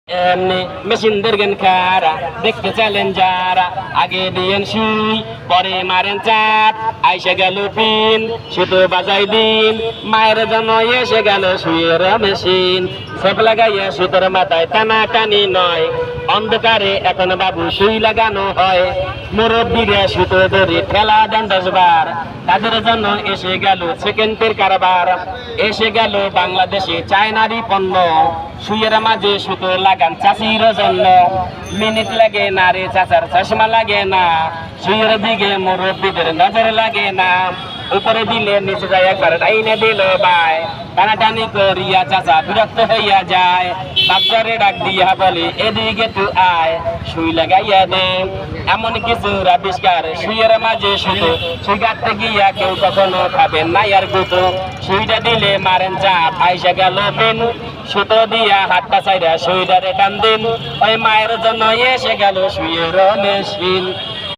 এমনি মেশিন দেখেন খারা দেখতে চাইলেন যারা আগে দিয়েন সুই পরে মারেন চাপ আইসে গেল পিন সুতো বাজাই দিন মায়ের জন্য এসে গেল সুইয়ের মেশিন সব লাগাইয়া সুতোর মাথায় টানা টানি নয় অন্ধকারে এখন বাবু সুই লাগানো হয় মুরব্বীরা সুতো ধরে ঠেলা দেন 10 বার তাদের জন্য এসে গেল সেকেন্ডের কারবার এসে গেল বাংলাদেশে চায়নারি পণ্য সুইয়ের মাঝে সুতো লাগান চাষির জন্য মিনিট লাগে না রে চাচার চশমা লাগে না সুইয়ের দিকে মুরব্বীদের নজর লাগে না উপরে দিলে নিচে যায় একবার টাইনে দিল বাই টানাটানি করিয়া চাচা বিরক্ত হইয়া যায় বাচ্চারে ডাক দিয়া বলে এদিকে তুই আয় সুই লাগাইয়া দে এমন কিছু আবিষ্কার সুইয়ের মাঝে সুতো সুই কাটতে গিয়া কেউ কখনো খাবেন না আর গুতো সুইটা দিলে মারেন চাপ আইসা গেল পেন সুতো দিয়া হাতটা চাইরা সুইটারে টান দিন ওই মায়ের জন্য এসে গেল সুইয়ের মেশিন।